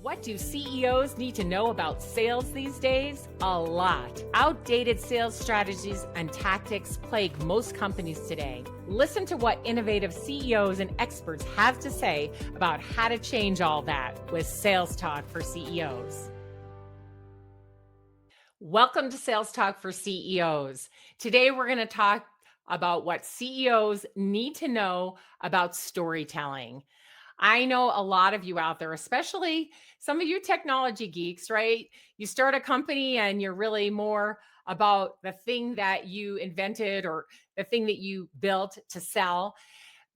What do CEOs need to know about sales these days? A lot. Outdated sales strategies and tactics plague most companies today. Listen to what innovative CEOs and experts have to say about how to change all that with Sales Talk for CEOs. Welcome to Sales Talk for CEOs. Today, we're going to talk about what CEOs need to know about storytelling. I know a lot of you out there, especially some of you technology geeks, right? You start a company and you're really more about the thing that you invented or the thing that you built to sell.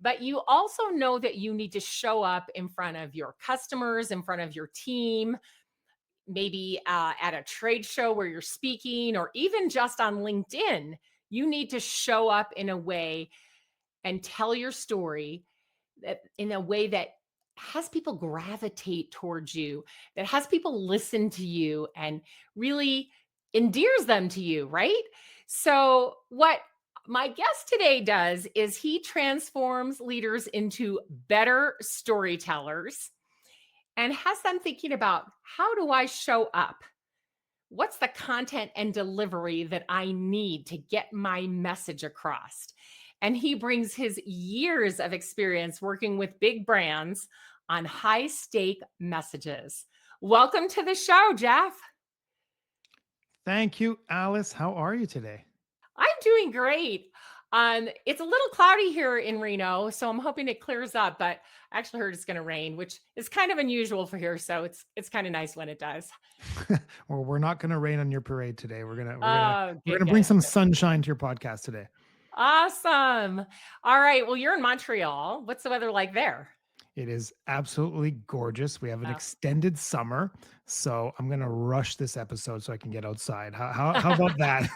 But you also know that you need to show up in front of your customers, in front of your team, maybe at a trade show where you're speaking, or even just on LinkedIn. You need to show up in a way and tell your story that in a way that has people gravitate towards you, that has people listen to you and really endears them to you, right? So, what my guest today does is he transforms leaders into better storytellers and has them thinking about, how do I show up? What's the content and delivery that I need to get my message across? And he brings his years of experience working with big brands on high stake messages. Welcome to the show, Jeff. Thank you, Alice. How are you today? I'm doing great. It's a little cloudy here in Reno, so I'm hoping it clears up, but I actually heard it's going to rain, which is kind of unusual for here, so it's kind of nice when it does. Well, we're not going to rain on your parade today. We're gonna we're gonna Oh, we're good, gonna bring good. some sunshine to your podcast today. Awesome. All right. Well, you're in Montreal. What's the weather like there? It is absolutely gorgeous. We have an Oh, extended summer, so I'm gonna rush this episode so I can get outside. How about that?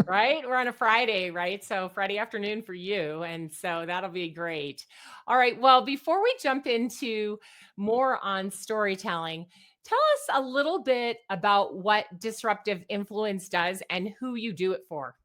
right. We're on a Friday, right? So Friday afternoon for you. And so that'll be great. All right. Well, before we jump into more on storytelling, tell us a little bit about what disruptive influence does and who you do it for.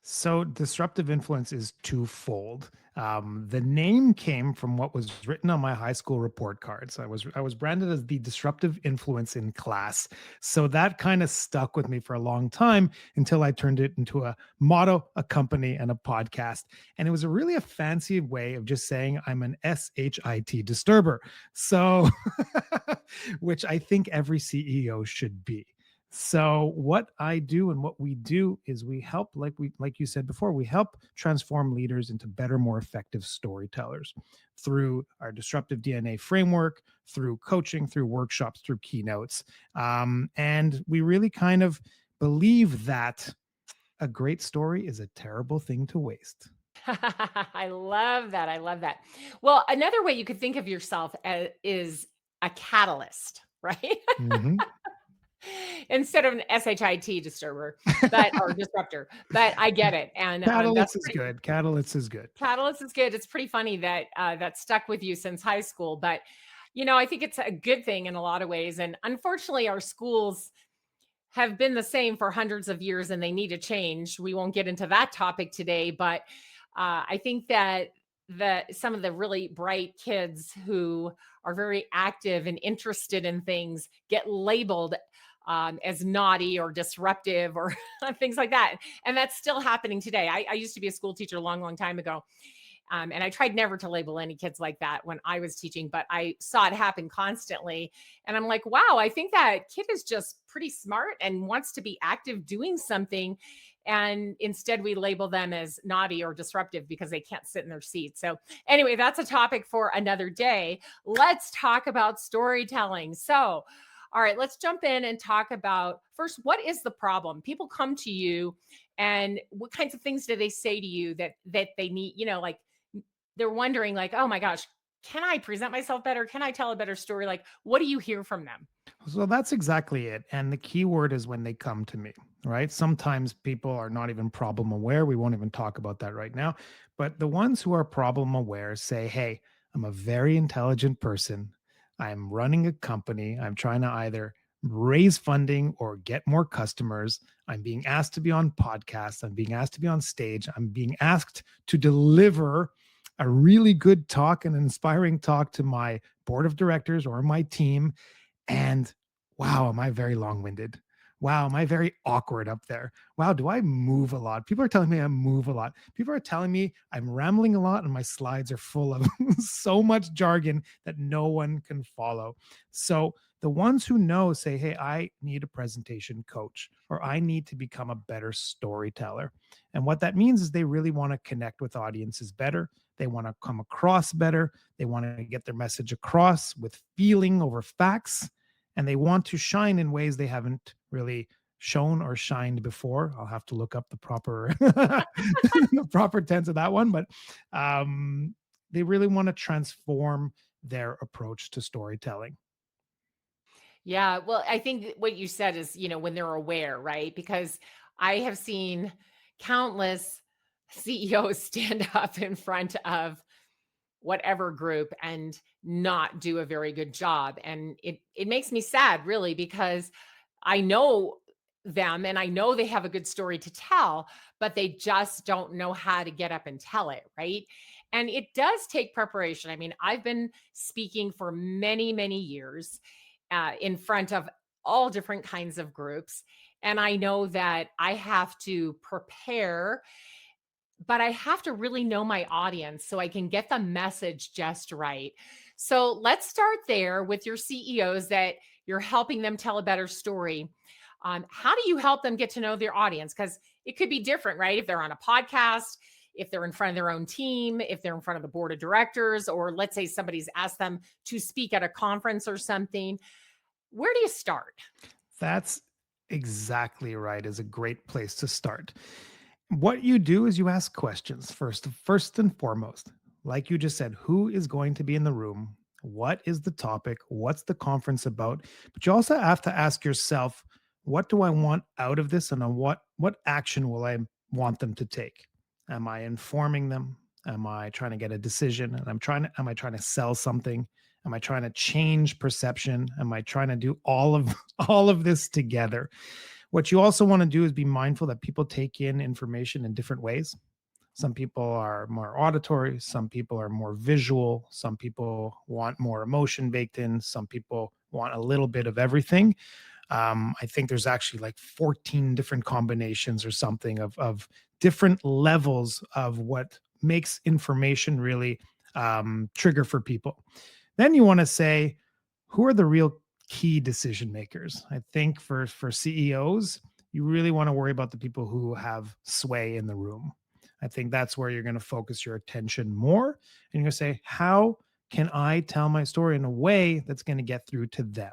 So, disruptive influence is twofold. The name came from what was written on my high school report cards. I was branded as the disruptive influence in class, so that kind of stuck with me for a long time until I turned it into a motto, a company, and a podcast. And it was really a fancy way of just saying I'm an SHIT disturber. So, which I think every CEO should be. So what I do and what we do is we help, like you said before, we help transform leaders into better, more effective storytellers through our disruptive DNA framework, through coaching, through workshops, through keynotes. And we really kind of believe that a great story is a terrible thing to waste. I love that. I love that. Well, another way you could think of yourself is a catalyst, right? Mhm. Instead of an SHIT disturber, but or disruptor. But I get it, and that's Catalyst is pretty. good. Catalyst is good. Catalyst is good. It's pretty funny that that stuck with you since high school, but I think it's a good thing in a lot of ways. And unfortunately, our schools have been the same for hundreds of years, and they need to change. We won't get into that topic today, but I think that some of the really bright kids who are very active and interested in things get labeled as naughty or disruptive or things like that. And that's still happening today. I used to be a school teacher a long, long time ago. And I tried never to label any kids like that when I was teaching, but I saw it happen constantly. And I'm like, wow, I think that kid is just pretty smart and wants to be active doing something. And instead, we label them as naughty or disruptive because they can't sit in their seat. So, anyway, that's a topic for another day. Let's talk about storytelling. So, all right, let's jump in and talk about first, what is the problem? People come to you and what kinds of things do they say to you that they need, like they're wondering like, oh my gosh, can I present myself better? Can I tell a better story? Like, what do you hear from them? So that's exactly it. And the key word is when they come to me, right? Sometimes people are not even problem aware. We won't even talk about that right now. But the ones who are problem aware say, hey, I'm a very intelligent person. I'm running a company. I'm trying to either raise funding or get more customers. I'm being asked to be on podcasts. I'm being asked to be on stage. I'm being asked to deliver a really good talk, an inspiring talk to my board of directors or my team, And wow, am I very long winded? Wow, am I very awkward up there? Wow, do I move a lot? People are telling me I move a lot. People are telling me I'm rambling a lot and my slides are full of so much jargon that no one can follow. So the ones who know say, hey, I need a presentation coach or I need to become a better storyteller. And what that means is they really want to connect with audiences better. They want to come across better. They want to get their message across with feeling over facts, and they want to shine in ways they haven't really shown or shined before. I'll have to look up the proper the proper tense of that one, but um, they really want to transform their approach to storytelling. Yeah, well, I think that what you said is, when they're aware, right? Because I have seen countless CEOs stand up in front of whatever group and not do a very good job. And it makes me sad, really, because I know them and I know they have a good story to tell, but they just don't know how to get up and tell it, right? And it does take preparation. I mean, I've been speaking for many, many years in front of all different kinds of groups. And I know that I have to prepare, but I have to really know my audience so I can get the message just right. So let's start there with your CEOs that you're helping them tell a better story. How do you help them get to know their audience? Because it could be different, right? If they're on a podcast, if they're in front of their own team, if they're in front of the board of directors, or let's say somebody's asked them to speak at a conference or something. Where do you start? That's exactly right, is a great place to start. What you do is you ask questions first and foremost. Like you just said, who is going to be in the room? What is the topic? What's the conference about? But you also have to ask yourself, what do I want out of this, and on what action will I want them to take? Am I informing them? Am I trying to get a decision? And am I trying to sell something? Am I trying to change perception? Am I trying to do all of all of this together? What you also want to do is be mindful that people take in information in different ways. Some people are more auditory, some people are more visual, some people want more emotion baked in, some people want a little bit of everything. I think there's actually like 14 different combinations or something of different levels of what makes information really trigger for people. Then you want to say, who are the real key decision makers? I think for CEOs, you really want to worry about the people who have sway in the room. I think that's where you're going to focus your attention more. And you're going to say, how can I tell my story in a way that's going to get through to them?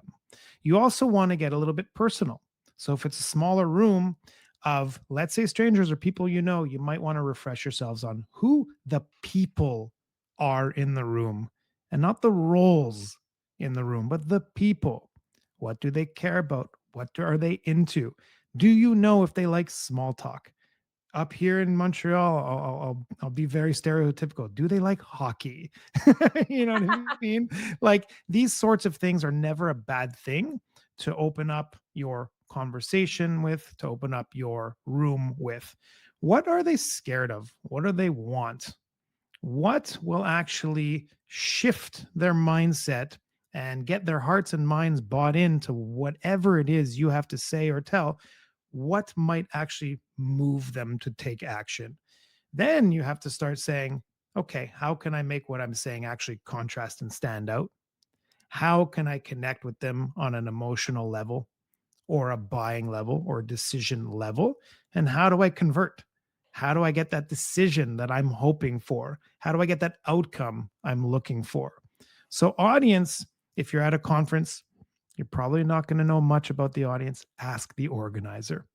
You also want to get a little bit personal. So if it's a smaller room of, let's say, strangers or people you know, you might want to refresh yourselves on who the people are in the room and not the roles in the room, but the people. What do they care about? Are they into? Do you know if they like small talk? Up here in Montreal, I'll be very stereotypical. Do they like hockey? You know what I mean? Like these sorts of things are never a bad thing to open up your conversation with, to open up your room with. What are they scared of? What do they want? What will actually shift their mindset and get their hearts and minds bought into whatever it is you have to say or tell? What might actually move them to take action? Then you have to start saying, okay, how can I make what I'm saying actually contrast and stand out? How can I connect with them on an emotional level or a buying level or decision level? And how do I convert? How do I get that decision that I'm hoping for? How do I get that outcome I'm looking for? So, audience, if you're at a conference, you're probably not going to know much about the audience. Ask the organizer.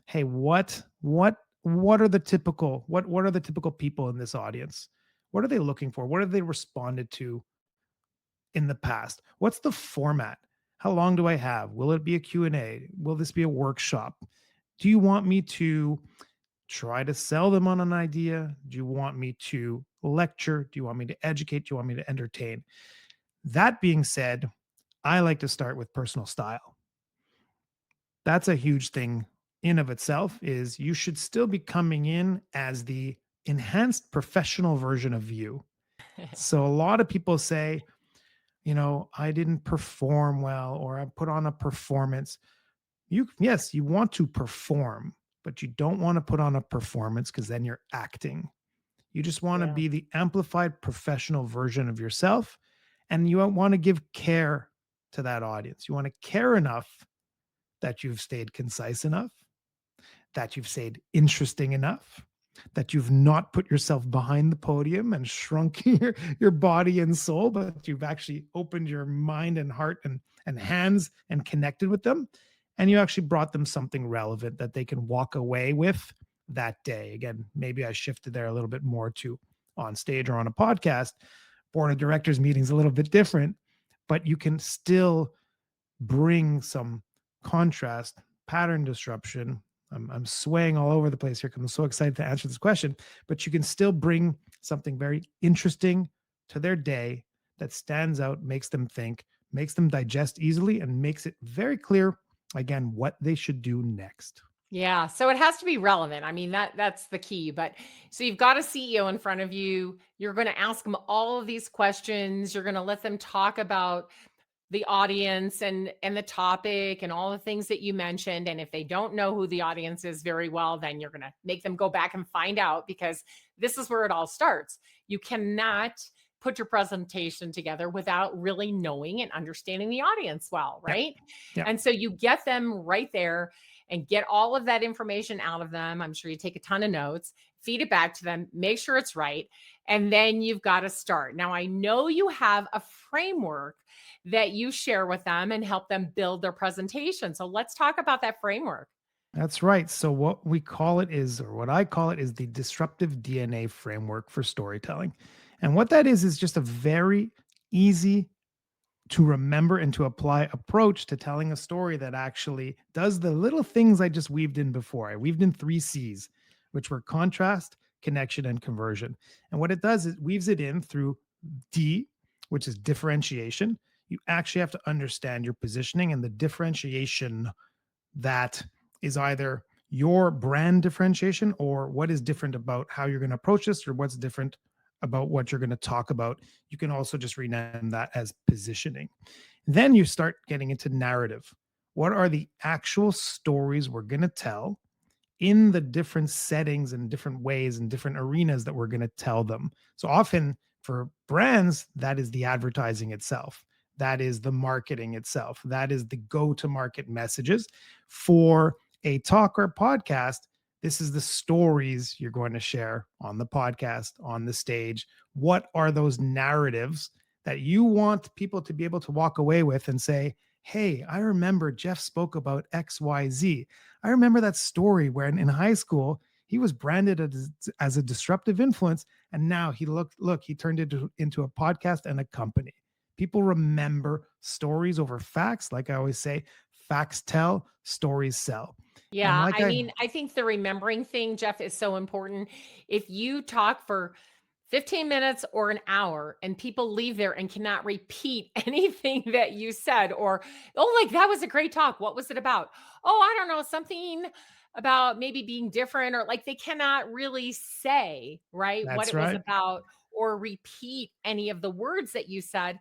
Hey, what are the typical what are the typical people in this audience? What are they looking for? What have they responded to in the past? What's the format? How long do I have? Will it be a Q&A? Will this be a workshop? Do you want me to try to sell them on an idea? Do you want me to lecture? Do you want me to educate? Do you want me to entertain? That being said, I like to start with personal style. That's a huge thing in of itself, is you should still be coming in as the enhanced professional version of you. So a lot of people say, I didn't perform well, or I put on a performance. Yes, you want to perform, but you don't want to put on a performance because then you're acting. You just want to Yeah. be the amplified professional version of yourself. And you want to give care to that audience. You want to care enough that you've stayed concise enough, that you've stayed interesting enough, that you've not put yourself behind the podium and shrunk your body and soul, but you've actually opened your mind and heart and hands and connected with them. And you actually brought them something relevant that they can walk away with that day. Again, maybe I shifted there a little bit more to on stage or on a podcast. Board of directors meetings a little bit different, but you can still bring some contrast, pattern disruption. I'm swaying all over the place here because I'm so excited to answer this question, but you can still bring something very interesting to their day that stands out, makes them think, makes them digest easily, and makes it very clear, again, what they should do next. Yeah, so it has to be relevant. I mean, that's the key. But so you've got a CEO in front of you. You're going to ask them all of these questions. You're going to let them talk about the audience and the topic and all the things that you mentioned. And if they don't know who the audience is very well, then you're going to make them go back and find out, because this is where it all starts. You cannot put your presentation together without really knowing and understanding the audience well, Yeah. right? Yeah. And so you get them right there and get all of that information out of them. I'm sure you take a ton of notes, feed it back to them, make sure it's right, and then you've got to start. Now, I know you have a framework that you share with them and help them build their presentation. So let's talk about that framework. That's right. So what we call it is, or what I call it is the disruptive DNA framework for storytelling. And what that is just a very easy to remember and to apply approach to telling a story that actually does the little things I just weaved in before. I weaved in 3 C's, which were contrast, connection, and conversion. And what it does is it weaves it in through D, which is differentiation. You actually have to understand your positioning and the differentiation that is either your brand differentiation or what is different about how you're going to approach this or what's different about what you're going to talk about. You can also just rename that as positioning. Then you start getting into narrative. What are the actual stories we're going to tell in the different settings and different ways and different arenas that we're going to tell them? So often for brands, that is the advertising itself. That is the marketing itself. That is the go to market messages. For a talk or podcast, this is the stories you're going to share on the podcast, on the stage. What are those narratives that you want people to be able to walk away with and say, hey, I remember Jeff spoke about XYZ. I remember that story where in high school, he was branded as a disruptive influence. And now he turned it into a podcast and a company. People remember stories over facts. Like I always say, facts tell, stories sell. And Yeah, like I I, mean, I think the remembering thing, Jeff, is so important. If you talk for 15 minutes or an hour and people leave there and cannot repeat anything that you said, or, oh, like that was a great talk. What was it about? Oh, I don't know, something about maybe being different, or like they cannot really say, right, what that's it was right. about or repeat any of the words that you said.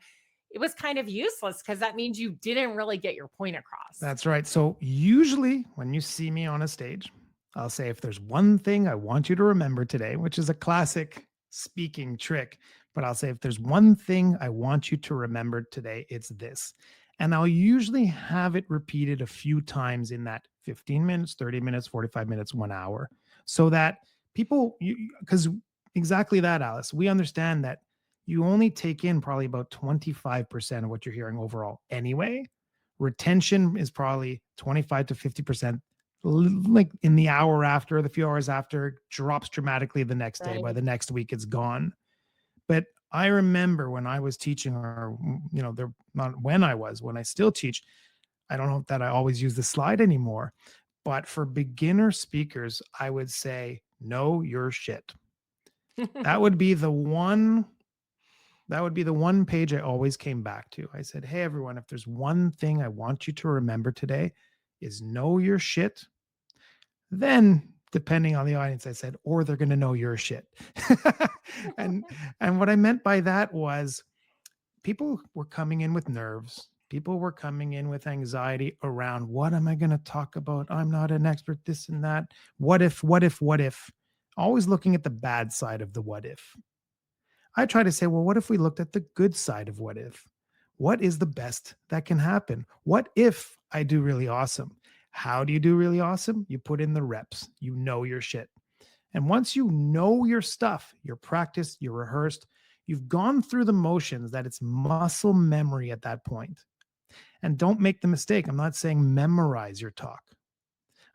It was kind of useless because that means you didn't really get your point across. That's right. So usually when you see me on a stage, I'll say, if there's one thing I want you to remember today, which is a classic speaking trick, but I'll say, if there's one thing I want you to remember today, it's this. And I'll usually have it repeated a few times in that 15 minutes, 30 minutes, 45 minutes, 1 hour, so that people, because exactly that, Alice, we understand that you only take in probably about 25% of what you're hearing overall anyway. Retention is probably 25 to 50%, like in the hour after, the few hours after, drops dramatically the next day. By Right. the next week, it's gone. But I remember when I was teaching, or, they're not when I still teach, I don't know that I always use the slide anymore. But for beginner speakers, I would say, know your shit. That would be the one that would be the one page I always came back to. I said, hey, everyone, if there's one thing I want you to remember today is know your shit. Then, depending on the audience, I said, or they're going to know your shit. and and what I meant by that was people were coming in with nerves. People were coming in with anxiety around, what am I going to talk about? I'm not an expert, this and that. What if, what if, what if? Always looking at the bad side of the what if. I try to say, well, what if we looked at the good side of what if? What is the best that can happen? What if I do really awesome? How do you do really awesome? You put in the reps, you know your shit. And once you know your stuff, you're practiced, you're rehearsed, you've gone through the motions that it's muscle memory at that point. And don't make the mistake. I'm not saying memorize your talk.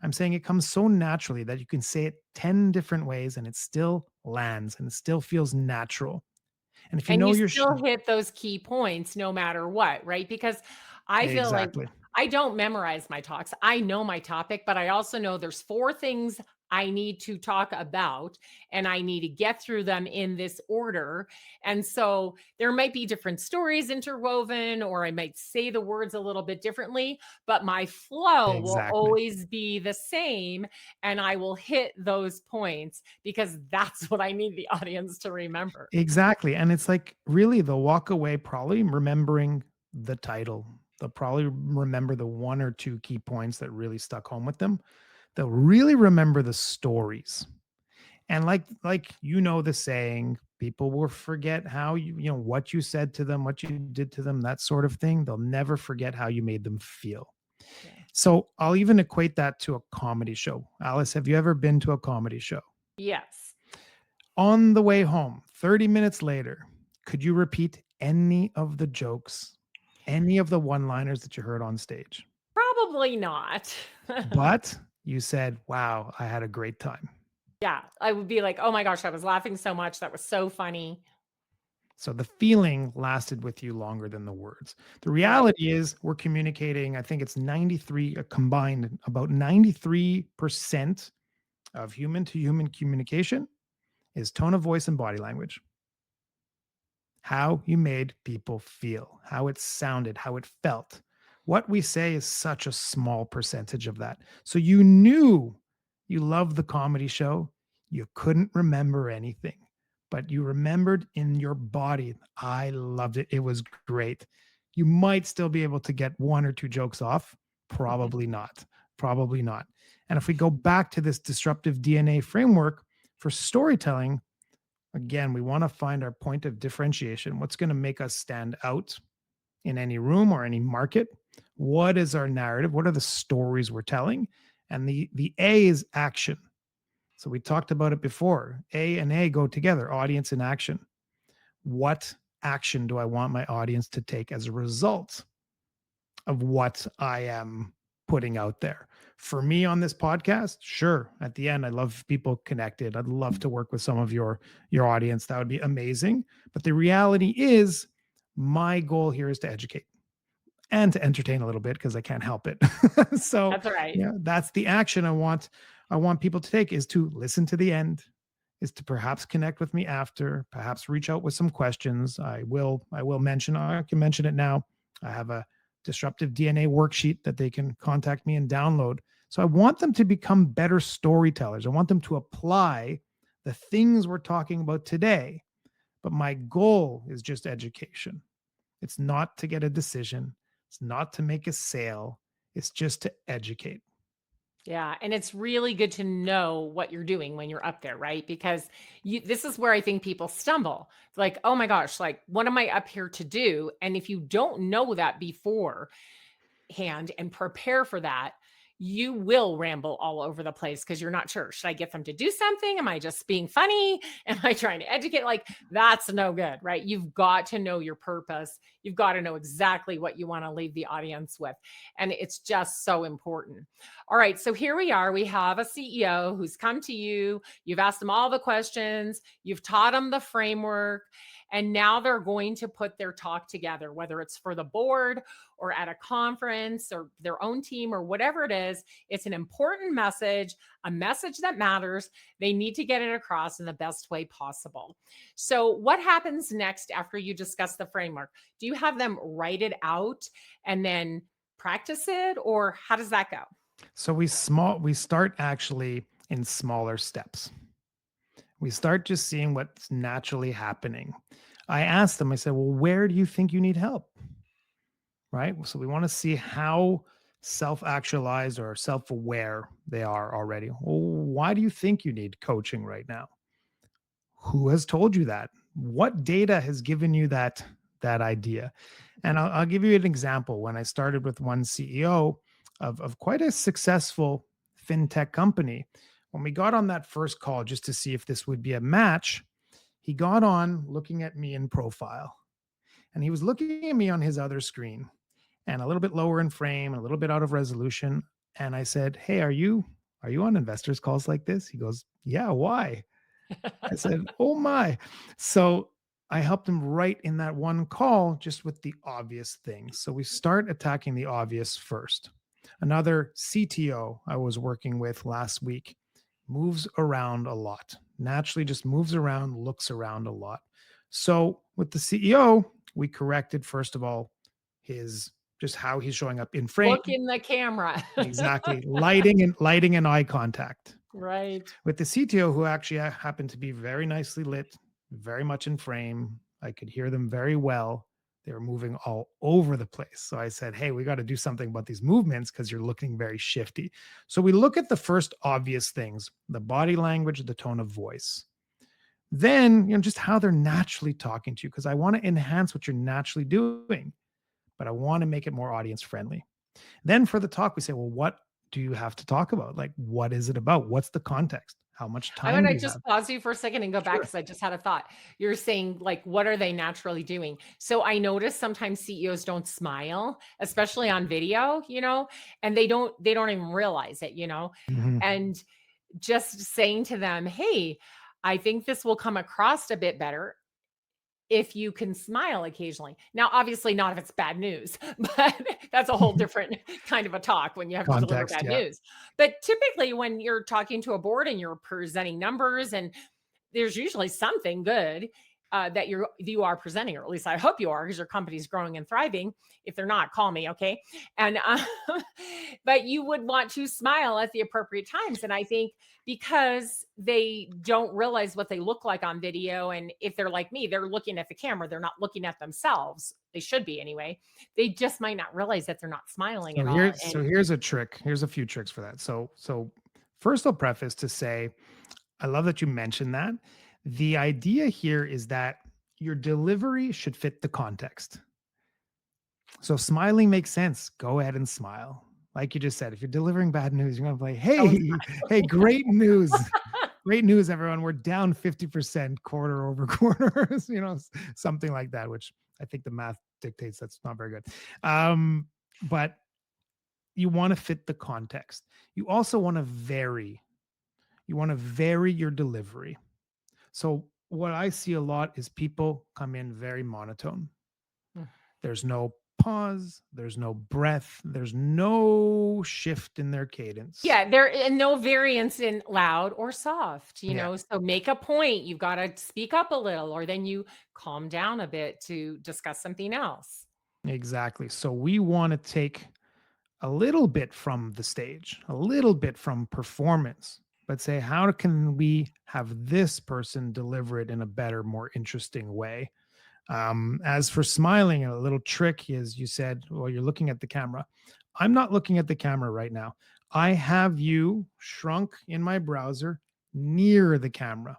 I'm saying it comes so naturally that you can say it 10 different ways and it still lands and it still feels natural. And if you And know you your still hit those key points no matter what, right? Because I feel like exactly. I don't memorize my talks. I know my topic, but I also know there's 4 things I need to talk about, and I need to get through them in this order. And so there might be different stories interwoven, or I might say the words a little bit differently, but my flow will Exactly. always be the same, and I will hit those points because that's what I need the audience to remember. Exactly. And it's like really they'll walk away probably remembering the title. They'll probably remember the one or two key points that really stuck home with them. They'll really remember the stories. And like you know the saying, people will forget how you know what you said to them, what you did to them, that sort of thing. They'll never forget how you made them feel. Yeah. So I'll even equate that to a comedy show. Alice, have you ever been to a comedy show? Yes. On the way home, 30 minutes later, could you repeat any of the jokes, any of the one-liners that you heard on stage? Probably not. But you said, wow, I had a great time. Yeah, I would be like, "Oh my gosh, I was laughing so much. That was so funny." So the feeling lasted with you longer than the words. The Right. reality is we're communicating, I think it's 93 combined, about 93% of human to human communication is tone of voice and body language. How you made people feel, how it sounded, how it felt. What we say is such a small percentage of that. So you knew you loved the comedy show. You couldn't remember anything, but you remembered in your body, I loved it. It was great. You might still be able to get one or two jokes off. Probably not. Probably not. And if we go back to this disruptive DNA framework for storytelling, again, we want to find our point of differentiation. What's going to make us stand out in any room or any market? What is our narrative? What are the stories we're telling? And the A is action. So we talked about it before. A and A go together, audience and action. What action do I want my audience to take as a result of what I am putting out there? For me on this podcast, sure. At the end, I love people connected. I'd love to work with some of your audience. That would be amazing. But the reality is, my goal here is to educate and to entertain a little bit because I can't help it. So, That's right. yeah, that's the action I want people to take, is to listen to the end, is to perhaps connect with me after, perhaps reach out with some questions. I will mention, I can mention it now. I have a disruptive DNA worksheet that they can contact me and download. So I want them to become better storytellers. I want them to apply the things we're talking about today. But my goal is just education. It's not to get a decision. It's not to make a sale. It's just to educate. Yeah, and it's really good to know what you're doing when you're up there, right? Because this is where I think people stumble. It's like, "Oh my gosh, like what am I up here to do?" And if you don't know that beforehand and prepare for that, you will ramble all over the place because you're not sure. Should I get them to do something? Am I just being funny? Am I trying to educate? Like, that's no good, right? You've got to know your purpose. You've got to know exactly what you want to leave the audience with. And it's just so important. All right. So here we are. We have a CEO who's come to you. You've asked them all the questions, you've taught them the framework, and now they're going to put their talk together, whether it's for the board or at a conference or their own team or whatever it is. It's an important message, a message that matters. They need to get it across in the best way possible. So, what happens next after you discuss the framework? Do you have them write it out and then practice it, or how does that go? So we start actually in smaller steps. We start just seeing what's naturally happening. I asked them, I said, well, where do you think you need help? Right. So we want to see how self actualized or self aware they are already. Well, why do you think you need coaching right now? Who has told you that? What data has given you that idea? And I'll give you an example. When I started with one CEO of quite a successful fintech company, when we got on that first call just to see if this would be a match, he got on looking at me in profile, and he was looking at me on his other screen and a little bit lower in frame and a little bit out of resolution. And I said, "Hey, are you on investors calls like this?" He goes, "Yeah, why?" I said, "Oh my." So I helped him right in that one call just with the obvious things. So we start attacking the obvious first. Another CTO I was working with last week moves around a lot, naturally just moves around, looks around a lot. So with the CEO, we corrected, first of all, his just how he's showing up in frame. Look in the camera. Exactly. Lighting and eye contact. Right. With the CTO, who actually happened to be very nicely lit, very much in frame, I could hear them very well. They were moving all over the place. So I said, "Hey, we got to do something about these movements because you're looking very shifty." So we look at the first obvious things: the body language, the tone of voice. Then, just how they're naturally talking to you, because I want to enhance what you're naturally doing, but I want to make it more audience friendly. Then for the talk, we say, well, what do you have to talk about? Like, what is it about? What's the context? How much I'm time do gonna you have? just pause you for a second and go back Sure. because I just had a thought. You're saying, like, what are they naturally doing? So I notice sometimes CEOs don't smile, especially on video, and they don't even realize it, Mhm. and just saying to them, "Hey, I think this will come across a bit better if you can smile occasionally." Now, obviously not if it's bad news, but that's a whole different kind of a talk when you have to deliver Context, bad yeah. news. But typically when you're talking to a board and you're presenting numbers, and there's usually something good that you are presenting, or at least I hope you are, because your company's growing and thriving. If they're not, call me, okay? And but you would want to smile at the appropriate times, and I think because they don't realize what they look like on video, and if they're like me, they're looking at the camera, they're not looking at themselves. They should be anyway. They just might not realize that they're not smiling So at all. here's And so here's a trick. Here's a few tricks for that. So first I'll preface to say, I love that you mentioned that. The idea here is that your delivery should fit the context. So smiling makes sense. Go ahead and smile. Like you just said, if you're delivering bad news, you're going to be like, don't "Hey, hey, great news. Great news, everyone. We're down 50% quarter over quarter." Something like that, which I think the math dictates that's not very good. But you want to fit the context. You also want to vary. You want to vary your delivery. So what I see a lot is people come in very monotone. There's no pause, there's no breath, there's no shift in their cadence. Yeah, there and no variance in loud or soft, Yeah, so make a point, you've gotta speak up a little, or then you calm down a bit to discuss something else. exactly. So we want to take a little bit from the stage, a little bit from performance, but say, how can we have this person deliver it in a better, more interesting way? As for smiling, a little trick is, you said, well, you're looking at the camera. I'm not looking at the camera right now. I have you shrunk in my browser near the camera.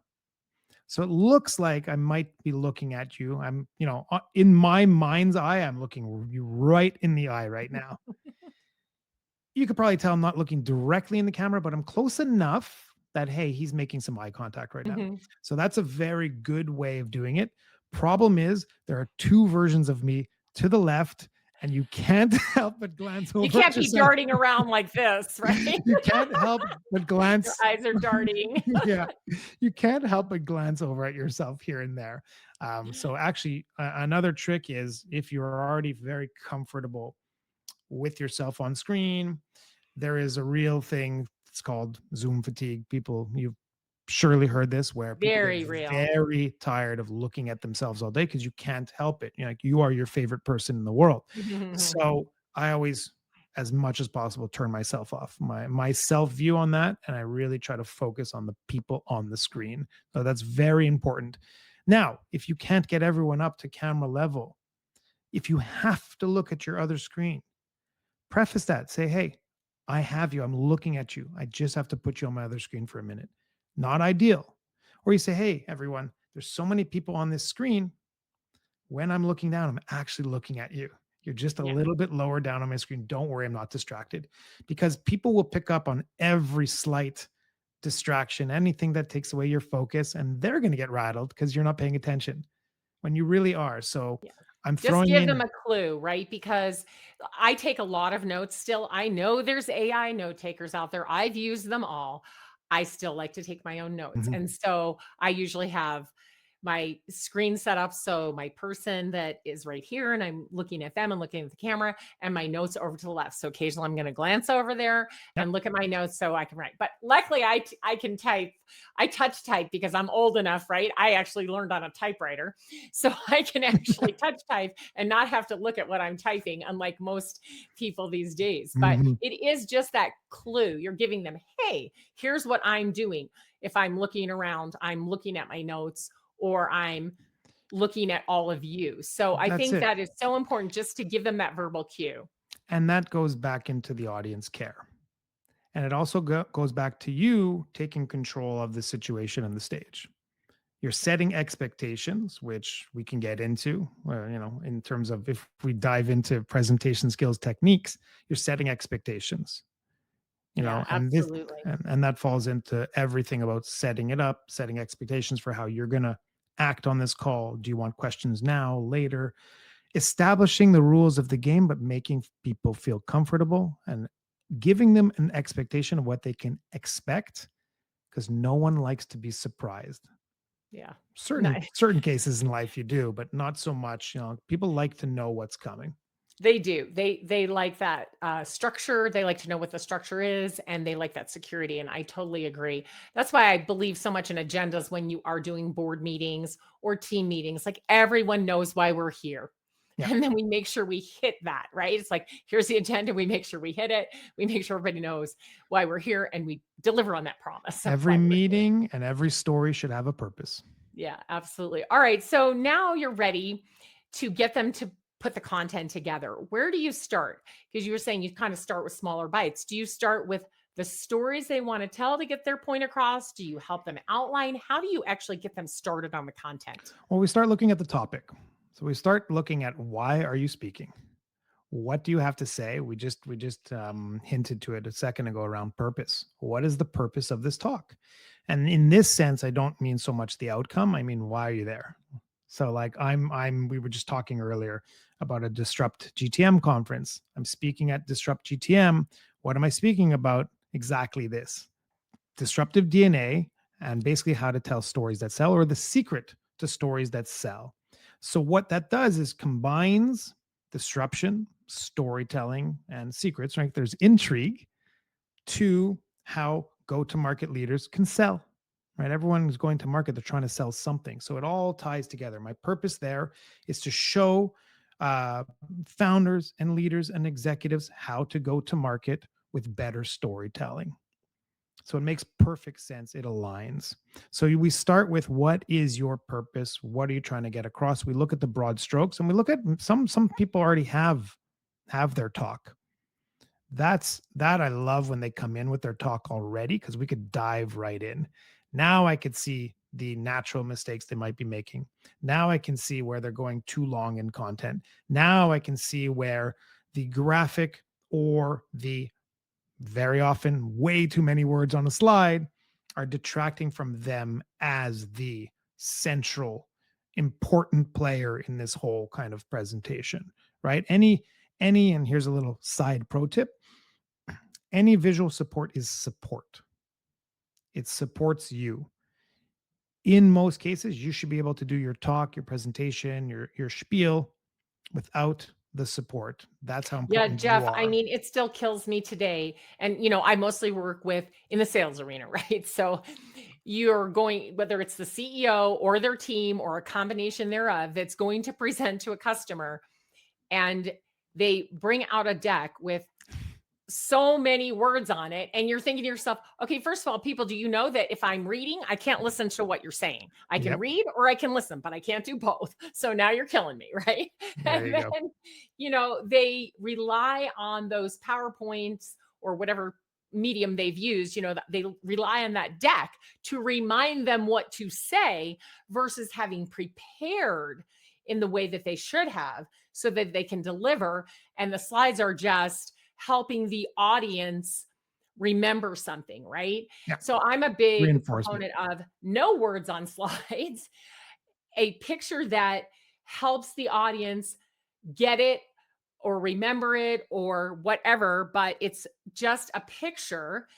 So it looks like I might be looking at you. In my mind's eye, I'm looking you right in the eye right now. You could probably tell I'm not looking directly in the camera, but I'm close enough that, hey, he's making some eye contact right now. Mhm. So that's a very good way of doing it. Problem is, there are two versions of me to the left, and you can't help but glance You over at can't be yourself. darting around like this, right? You can't help but Your glance. eyes are darting. Yeah, you can't help but glance over at yourself here and there. So actually, another trick is, if you're already very comfortable with yourself on screen, there is a real thing. It's called Zoom fatigue. You've surely heard this, where people get Very real. very tired of looking at themselves all day because you can't help it. Like, you are your favorite person in the world. So I always, as much as possible, turn myself off, my self view on that, and I really try to focus on the people on the screen. So that's very important. Now, if you can't get everyone up to camera level, if you have to look at your other screen, preface that. Say, hey, I have you. I'm looking at you. I just have to put you on my other screen for a minute. Not ideal. Or you say, hey, everyone, there's so many people on this screen. When I'm looking down, I'm actually looking at you. You're just a Yeah. little bit lower down on my screen. Don't worry, I'm not distracted. Because people will pick up on every slight distraction, anything that takes away your focus, and they're going to get rattled because you're not paying attention when you really are. So I'm Just throwing give them in. a clue, right? Because I take a lot of notes still. I know there's AI note takers out there. I've used them all. I still like to take my own notes. Mhm. And so I usually have my screen set up so my person that is right here and I'm looking at them and looking at the camera and my notes over to the left. So occasionally I'm going to glance over there Yep. and look at my notes so I can write. But luckily I can type. I touch type because I'm old enough, right? I actually learned on a typewriter. So I can actually touch type and not have to look at what I'm typing, unlike most people these days. But Mhm. it is just that clue. You're giving them, hey, here's what I'm doing. If I'm looking around, I'm looking at my notes or I'm looking at all of you. So I That's think it. that is so important just to give them that verbal cue. And that goes back into the audience care. And it also goes back to you taking control of the situation and the stage. You're setting expectations, which we can get into, in terms of if we dive into presentation skills techniques, you're setting expectations, Yeah, and this, absolutely. and that falls into everything about setting it up, setting expectations for how you're going to act on this call. Do you want questions now, later? Establishing the rules of the game, but making people feel comfortable and giving them an expectation of what they can expect, because no one likes to be surprised. Yeah. Certain Nice. certain cases in life you do, but not so much. People like to know what's coming. They do. They like that structure. They like to know what the structure is, and they like that security. And I totally agree. That's why I believe so much in agendas when you are doing board meetings or team meetings. Like everyone knows why we're here. Yeah. And then we make sure we hit that, right? It's like, here's the agenda. We make sure we hit it. We make sure everybody knows why we're here and we deliver on that promise of Every why we're here. meeting and every story should have a purpose. Yeah, absolutely. All right. So now you're ready to get them to put the content together. Where do you start? Because you were saying you kind of start with smaller bites. Do you start with the stories they want to tell to get their point across? Do you help them outline? How do you actually get them started on the content? Well, we start looking at the topic. So we start looking at, why are you speaking? What do you have to say? We just hinted to it a second ago around purpose. What is the purpose of this talk? And in this sense, I don't mean so much the outcome. I mean, why are you there? So like we were just talking earlier about a Disrupt GTM conference. I'm speaking at Disrupt GTM. What am I speaking about? Exactly this: disruptive DNA, and basically how to tell stories that sell, or the secret to stories that sell. So what that does is combines disruption, storytelling, and secrets, right? There's intrigue to how go-to-market leaders can sell, right? Everyone who's going to market, they're trying to sell something. So it all ties together. My purpose there is to show uh, founders and leaders and executives how to go to market with better storytelling. So it makes perfect sense. It aligns. So we start with, what is your purpose? What are you trying to get across? We look at the broad strokes, and we look at some people already have their talk. That I love when they come in with their talk already, because we could dive right in. Now I could see the natural mistakes they might be making. Now I can see where they're going too long in content. Now I can see where the graphic, or the very often way too many words on a slide, are detracting from them as the central important player in this whole kind of presentation, right? Any And here's a little side pro tip: any visual support is support. It supports you. In most cases, you should be able to do your talk, your presentation, your spiel without the support. That's how Yeah, important you Jeff, I are. mean, it still kills me today. And, I mostly work with in the sales arena, right? So you're going, whether it's the CEO or their team or a combination thereof, that's going to present to a customer and they bring out a deck with so many words on it, and you're thinking to yourself, okay, first of all, people, do you know that if I'm reading, I can't listen to what you're saying? I can Yep. read or I can listen, but I can't do both. So now you're killing me, right? There And you go. then, they rely on those PowerPoints or whatever medium they've used, they rely on that deck to remind them what to say versus having prepared in the way that they should have so that they can deliver. And the slides are just helping the audience remember something, right? Yeah. So I'm a big Reinforcement. proponent of no words on slides, a picture that helps the audience get it or remember it or whatever, but it's just a picture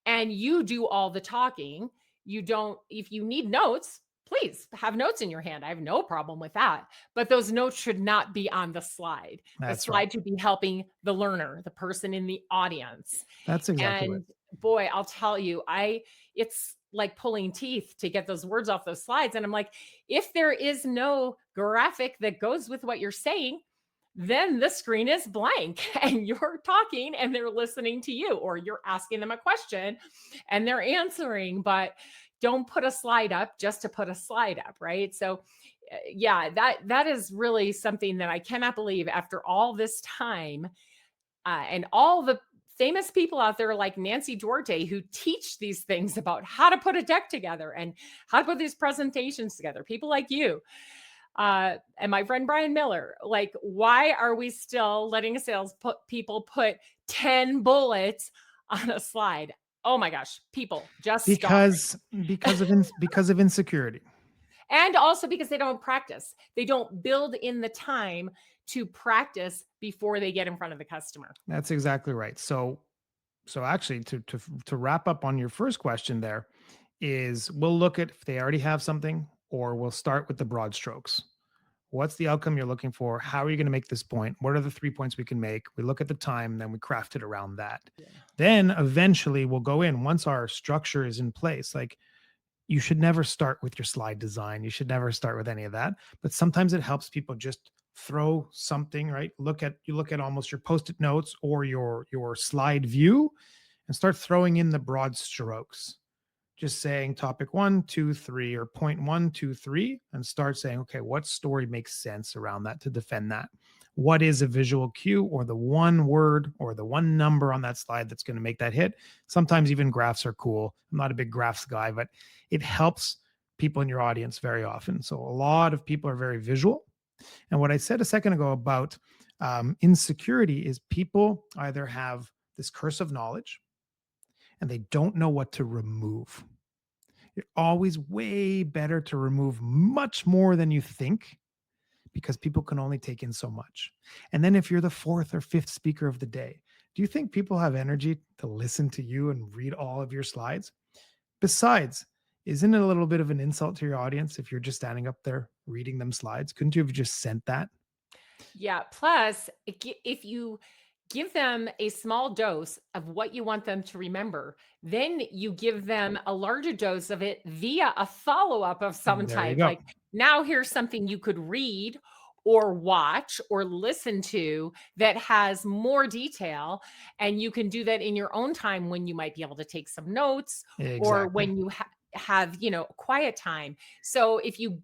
and you do all the talking. You don't, if you need notes, please have notes in your hand. I have no problem with that. But those notes should not be on the slide. The That's right. slide should be helping the learner, the person in the audience. That's exactly right. And boy, I'll tell you, it's like pulling teeth to get those words off those slides. And I'm like, if there is no graphic that goes with what you're saying, then the screen is blank and you're talking and they're listening to you, or you're asking them a question and they're answering, but don't put a slide up just to put a slide up, right? So yeah, that is really something that I cannot believe after all this time, and all the famous people out there like Nancy Duarte who teach these things about how to put a deck together and how to put these presentations together. People like you, and my friend Brian Miller, like, why are we still letting people put 10 bullets on a slide? Oh my gosh, people, just stop Because because of insecurity. And also because they don't practice. They don't build in the time to practice before they get in front of the customer. That's exactly right. So actually, to wrap up on your first question, there is we'll look at if they already have something, or we'll start with the broad strokes. What's the outcome you're looking for? How are you going to make this point? What are the 3 points we can make? We look at the time, then we craft it around that. Yeah. Then eventually we'll go in once our structure is in place. Like, you should never start with your slide design. You should never start with any of that. But sometimes it helps people just throw something, right? Look at almost your post-it notes or your slide view and start throwing in the broad strokes. Just saying topic 1, 2, 3, or point 1, 2, 3, and start saying, okay, what story makes sense around that to defend that? What is a visual cue or the one word or the one number on that slide that's going to make that hit? Sometimes even graphs are cool. I'm not a big graphs guy, but it helps people in your audience very often. So a lot of people are very visual. And what I said a second ago about insecurity is people either have this curse of knowledge and they don't know what to remove. It's always way better to remove much more than you think because people can only take in so much. And then if you're the fourth or fifth speaker of the day, do you think people have energy to listen to you and read all of your slides? Besides, isn't it a little bit of an insult to your audience if you're just standing up there reading them slides? Couldn't you have just sent that? Yeah. Plus, if you give them a small dose of what you want them to remember, then you give them a larger dose of it via a follow up of some There you type. go. Like, now here's something you could read or watch or listen to that has more detail. And you can do that in your own time when you might be able to take some notes or Exactly. when you have, quiet time. So if you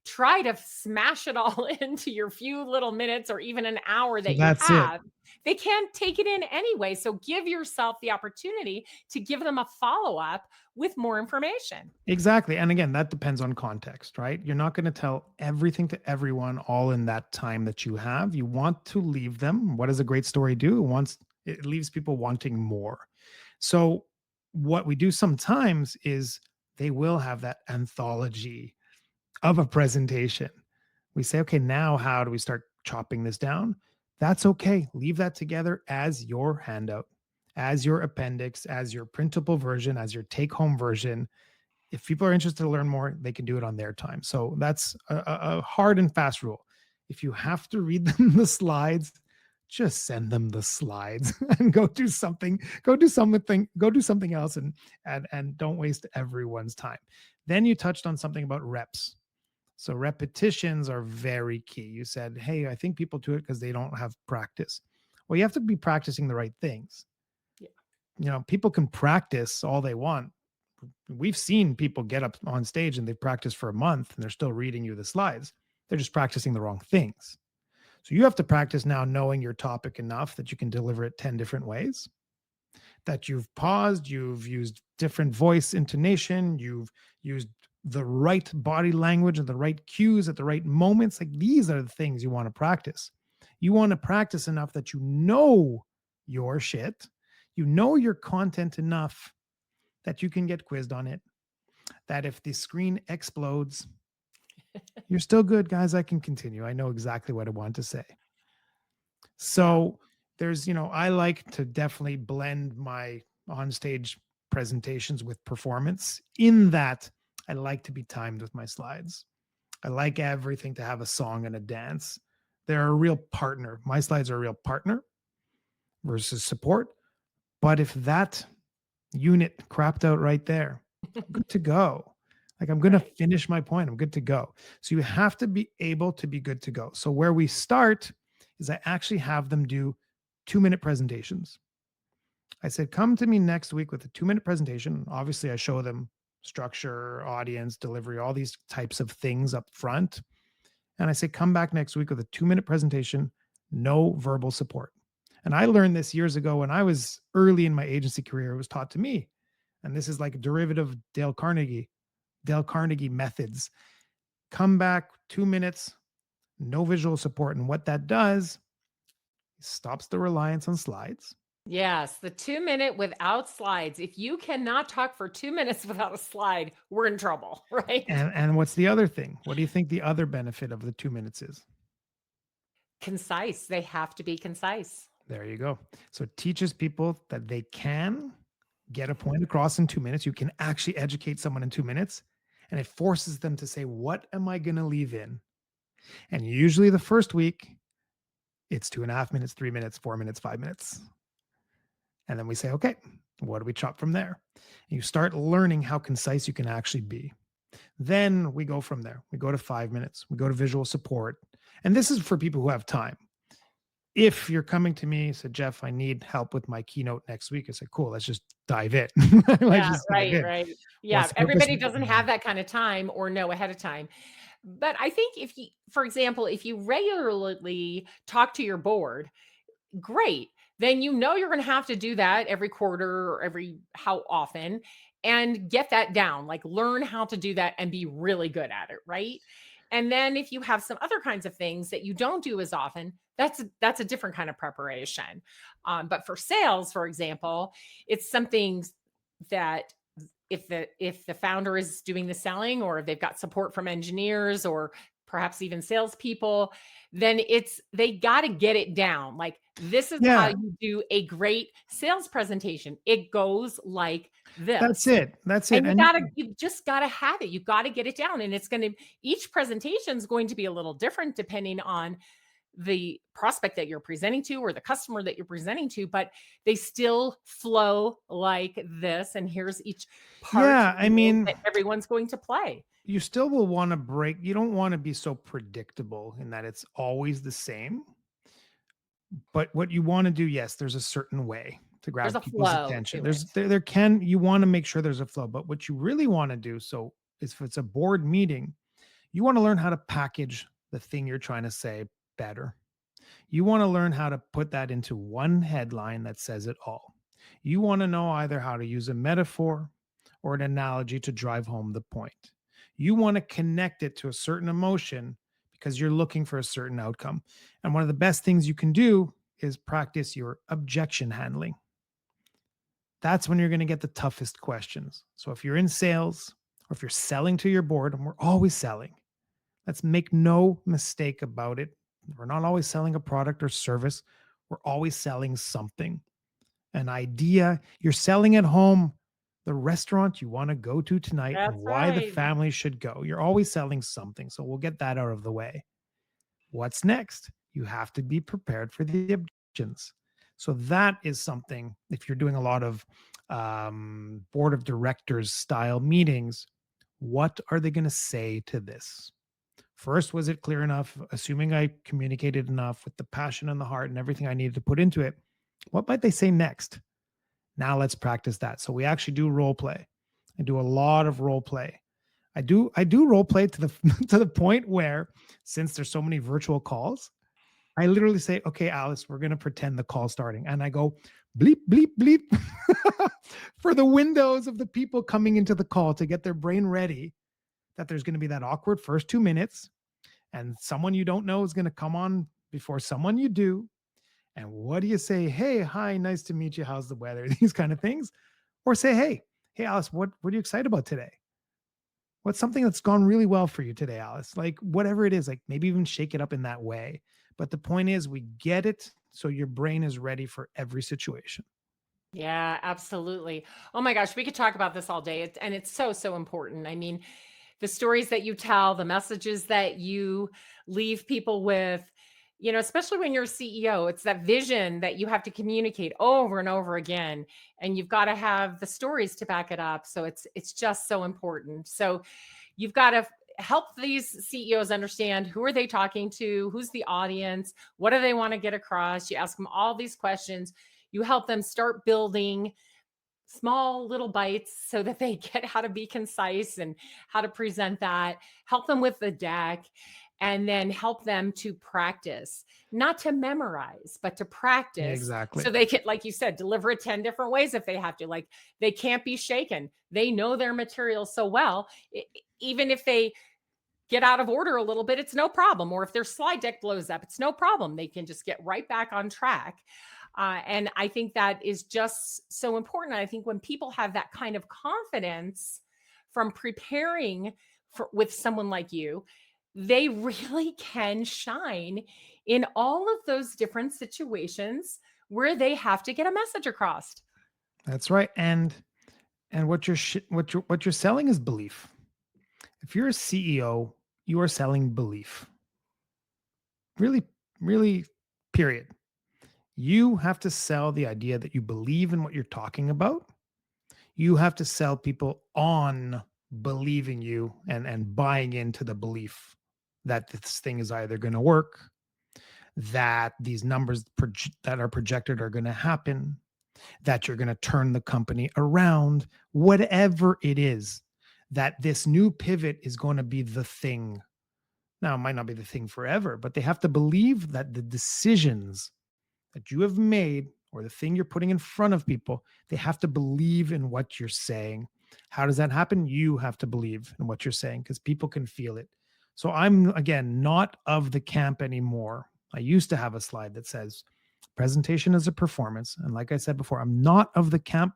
try to smash it all into your few little minutes or even an hour So that you that's it. have, they can't take it in anyway. So give yourself the opportunity to give them a follow up with more information. Exactly. And again, that depends on context, right? You're not going to tell everything to everyone all in that time that you have. You want to leave them. What does a great story do? It leaves people wanting more. So what we do sometimes is they will have that anthology of a presentation. We say, okay, now how do we start chopping this down? That's okay. Leave that together as your handout, as your appendix, as your printable version, as your take home version. If people are interested to learn more, they can do it on their time. So that's a hard and fast rule. If you have to read them the slides, just send them the slides and go do something else, and don't waste everyone's time. Then you touched on something about reps. So repetitions are very key. You said, hey, I think people do it because they don't have practice. Well, you have to be practicing the right things. People can practice all they want. We've seen people get up on stage and they've practiced for a month and they're still reading you the slides. They're just practicing the wrong things. So you have to practice now knowing your topic enough that you can deliver it 10 different ways, that you've paused, you've used different voice intonation, you've used the right body language and the right cues at the right moments. Like, these are the things you want to practice. You want to practice enough that you know your shit, you know your content enough that you can get quizzed on it, that if the screen explodes, you're still good, guys. I can continue. I know exactly what I want to say. Yeah. So I like to definitely blend my onstage presentations with performance, in that I like to be timed with my slides. I like everything to have a song and a dance. They're a real partner. My slides are a real partner versus support. But if that unit crapped out right there, I'm good to go. Like, I'm going to Right. finish my point. I'm good to go. So you have to be able to be good to go. So where we start is I actually have them do 2-minute presentations. I said, come to me next week with a 2-minute presentation. Obviously, I show them structure, audience, delivery, all these types of things up front. And I say, come back next week with a 2-minute presentation, no verbal support. And I learned this years ago when I was early in my agency career. It was taught to me. And this is like a derivative of Dale Carnegie methods. Come back 2 minutes, no visual support. And what that does stops the reliance on slides. Yes, the 2-minute without slides. If you cannot talk for 2 minutes without a slide, we're in trouble, right? And what's the other thing? What do you think the other benefit of the 2 minutes is? Concise. They have to be concise. There you go. So it teaches people that they can get a point across in 2 minutes. You can actually educate someone in 2 minutes. And it forces them to say, what am I going to leave in? And usually the first week, it's 2.5 minutes, 3 minutes, 4 minutes, 5 minutes. And then we say, okay, what do we chop from there? And you start learning how concise you can actually be. Then we go from there. We go to 5 minutes. We go to visual support. And this is for people who have time. If you're coming to me, said, Jeff, I need help with my keynote next week. I said, cool, let's just dive in. Let's Yeah, just dive right, in. right. Yeah, What's the purpose everybody of doesn't the have that kind of time or know ahead of time. But I think if you, for example, if you regularly talk to your board, great. Then you know you're going to have to do that every quarter or every how often, and get that down. Like, learn how to do that and be really good at it, right? And then if you have some other kinds of things that you don't do as often, that's a different kind of preparation. But for sales, for example, it's something that if the founder is doing the selling, or if they've got support from engineers or perhaps even salespeople, then they got to get it down. Like, this is how Yeah, you do a great sales presentation. It goes like that's this. it. That's it. And And you just gotta have it. You gotta get it down. And each presentation is going to be a little different depending on the prospect that you're presenting to or the customer that you're presenting to, but they still flow like this. And here's each part yeah, I mean, that everyone's going to play. you still will want to break. You don't want to be so predictable in that it's always the same. But what you want to do, yes, there's a certain way to There's grab a people's flow attention. to it. You want to make sure there's a flow, but what you really want to do, so if it's a board meeting, you want to learn how to package the thing you're trying to say better. You want to learn how to put that into one headline that says it all. You want to know either how to use a metaphor or an analogy to drive home the point. You want to connect it to a certain emotion because you're looking for a certain outcome. And one of the best things you can do is practice your objection handling. That's when you're going to get the toughest questions. So if you're in sales or if you're selling to your board, and we're always selling, let's make no mistake about it. We're not always selling a product or service. We're always selling something, an idea. You're selling at home, the restaurant you want to go to tonight, and That's why the right. family should go. You're always selling something. So we'll get that out of the way. What's next? You have to be prepared for the objections. So that is something, if you're doing a lot of board of directors style meetings, what are they going to say to this? First, was it clear enough? Assuming I communicated enough with the passion and the heart and everything I needed to put into it, what might they say next? Now let's practice that. So we actually do role play. I do a lot of role play. I do role play to the to the point where, since there's so many virtual calls, I literally say, "Okay, Alice, we're gonna pretend the call starting," and I go bleep bleep bleep for the windows of the people coming into the call to get their brain ready that there's going to be that awkward first 2 minutes, and someone you don't know is going to come on before someone you do. And what do you say? Hey, hi, nice to meet you. How's the weather? These kind of things. Or say, hey, Alice, what are you excited about today? What's something that's gone really well for you today, Alice? Like whatever it is, like maybe even shake it up in that way. But the point is, we get it so your brain is ready for every situation. Yeah, absolutely. Oh my gosh, we could talk about this all day. And it's so, so important. I mean, the stories that you tell, the messages that you leave people with, especially when you're a CEO, it's that vision that you have to communicate over and over again. And you've got to have the stories to back it up. So it's just so important. So you've got to help these CEOs understand, who are they talking to, who's the audience, what do they want to get across. You ask them all these questions. You help them start building small little bites so that they get how to be concise and how to present that, help them with the deck, and then help them to practice, not to memorize, but to practice Exactly. so they can, like you said, deliver it 10 different ways if they have to. Like, they can't be shaken. They know their material so well. Even if they get out of order a little bit, it's no problem. Or if their slide deck blows up, it's no problem. They can just get right back on track. And I think that is just so important. I think when people have that kind of confidence from preparing with someone like you, they really can shine in all of those different situations where they have to get a message across. That's right. And what you're selling is belief. If you're a CEO, you are selling belief. Really, really, period. You have to sell the idea that you believe in what you're talking about. You have to sell people on believing you and buying into the belief that this thing is either going to work, that these numbers that are projected are going to happen, that you're going to turn the company around, whatever it is, that this new pivot is going to be the thing. Now, it might not be the thing forever, but they have to believe that the decisions that you have made or the thing you're putting in front of people, they have to believe in what you're saying. How does that happen? You have to believe in what you're saying because people can feel it. So I'm, again, not of the camp anymore. I used to have a slide that says presentation is a performance. And like I said before, I'm not of the camp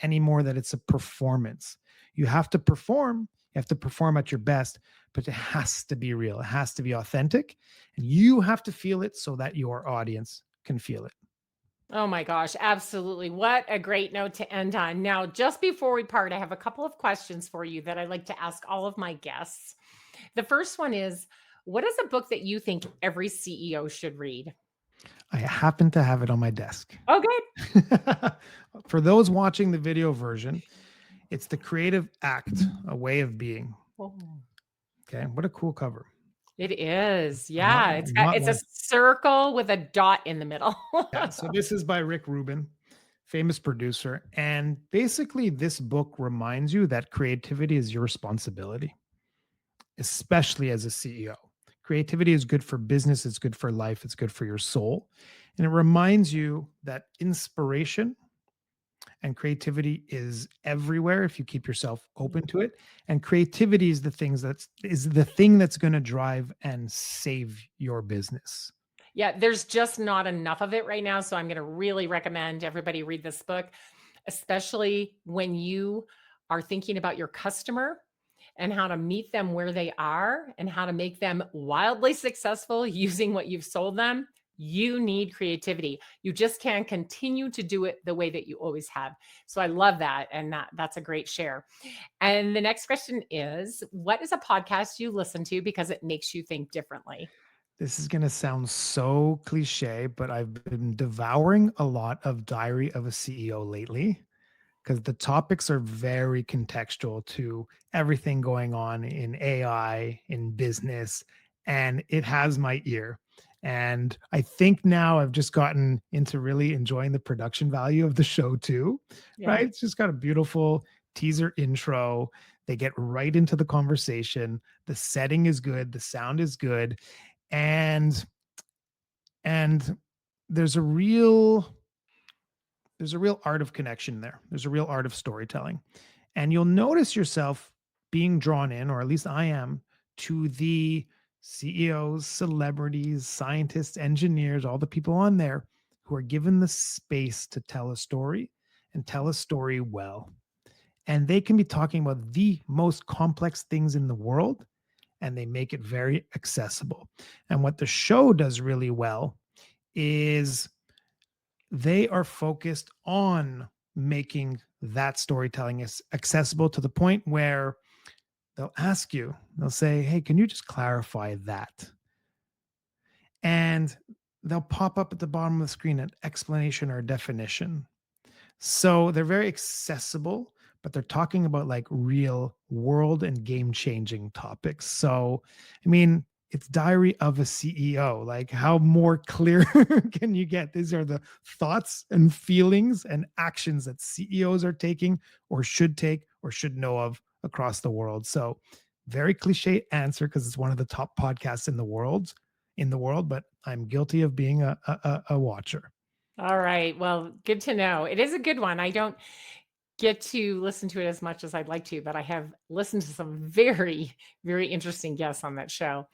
anymore that it's a performance. You have to perform. You have to perform at your best, but it has to be real. It has to be authentic. And you have to feel it so that your audience can feel it. Oh my gosh, absolutely. What a great note to end on. Now, just before we part, I have a couple of questions for you that I like to ask all of my guests. The first one is, what is a book that you think every CEO should read? I happen to have it on my desk. Oh, good. For those watching the video version, it's The Creative Act, A Way of Being. Oh, Okay. What a cool cover. it is. Not, Yeah, not it's a one. circle with a dot in the middle. Yeah. So this is by Rick Rubin, famous producer. And basically, this book reminds you that creativity is your responsibility, especially as a CEO. Creativity is good for business, it's good for life, it's good for your soul. And it reminds you that inspiration and creativity is everywhere if you keep yourself open to it. And creativity is the thing that's going to drive and save your business. Yeah, there's just not enough of it right now. So I'm going to really recommend everybody read this book, especially when you are thinking about your customer and how to meet them where they are and how to make them wildly successful using what you've sold them. You need creativity. You just can't continue to do it the way that you always have. So I love that. And that's a great share. And the next question is, what is a podcast you listen to because it makes you think differently? This is going to sound so cliche, but I've been devouring a lot of Diary of a CEO lately because the topics are very contextual to everything going on in AI, in business, and it has my ear. And I think now I've just gotten into really enjoying the production value of the show too, Yeah. right? It's just got a beautiful teaser intro. They get right into the conversation. The setting is good, the sound is good, and and there's a real there's a real art of connection there. There's a real art of storytelling. And you'll notice yourself being drawn in, or at least I am, to the CEOs, celebrities, scientists, engineers, all the people on there who are given the space to tell a story and tell a story well. And they can be talking about the most complex things in the world and they make it very accessible. And what the show does really well is they are focused on making that storytelling is accessible to the point where they'll ask you, they'll say, "Hey, can you just clarify that?" And they'll pop up at the bottom of the screen an explanation or a definition. So they're very accessible, but they're talking about like real world and game changing topics. So, I mean, it's Diary of a CEO. Like, how more clear can you get? These are the thoughts and feelings and actions that CEOs are taking or should know of across the world. So, very cliche answer because it's one of the top podcasts in the world, but I'm guilty of being a watcher. All right. Well, good to know. It is a good one. I don't get to listen to it as much as I'd like to, but I have listened to some very, very interesting guests on that show.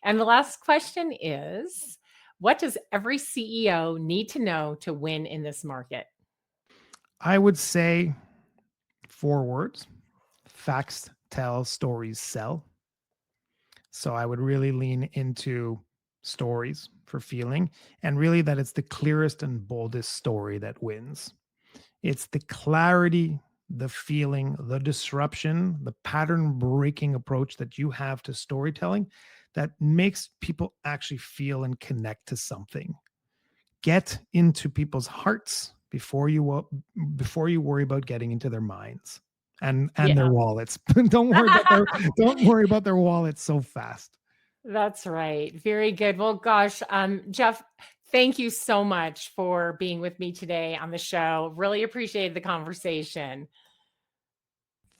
And the last question is, what does every CEO need to know to win in this market? I would say 4 words: facts tell, stories sell. So I would really lean into stories for feeling, and really that it's the clearest and boldest story that wins. It's the clarity, the feeling, the disruption, the pattern breaking approach that you have to storytelling that makes people actually feel and connect to something. Get into people's hearts before you worry about getting into their minds and their Yeah. wallets. Don't worry about their wallets so fast. That's right. Very good. Well, gosh, Jeff, thank you so much for being with me today on the show. Really appreciated the conversation.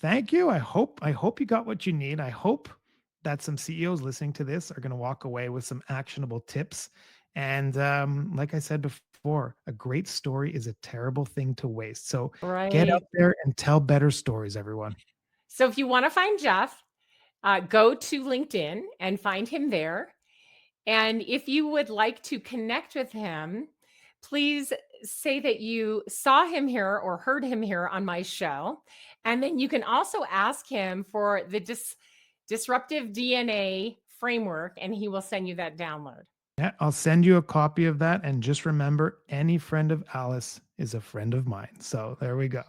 Thank you. I hope you got what you need. I hope that some CEOs listening to this are going to walk away with some actionable tips. And like I said before, a great story is a terrible thing to waste. So get out Right. there and tell better stories, everyone. So if you want to find Jeff, go to LinkedIn and find him there. And if you would like to connect with him, please say that you saw him here or heard him here on my show. And then you can also ask him for the disruptive DNA framework, and he will send you that download. Yeah, I'll send you a copy of that. And just remember, any friend of Alice is a friend of mine. So there we go.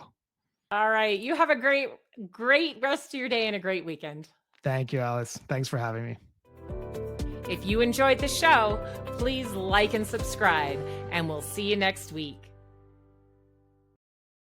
All right. You have a great, great rest of your day and a great weekend. Thank you, Alice. Thanks for having me. If you enjoyed the show, please like and subscribe, and we'll see you next week.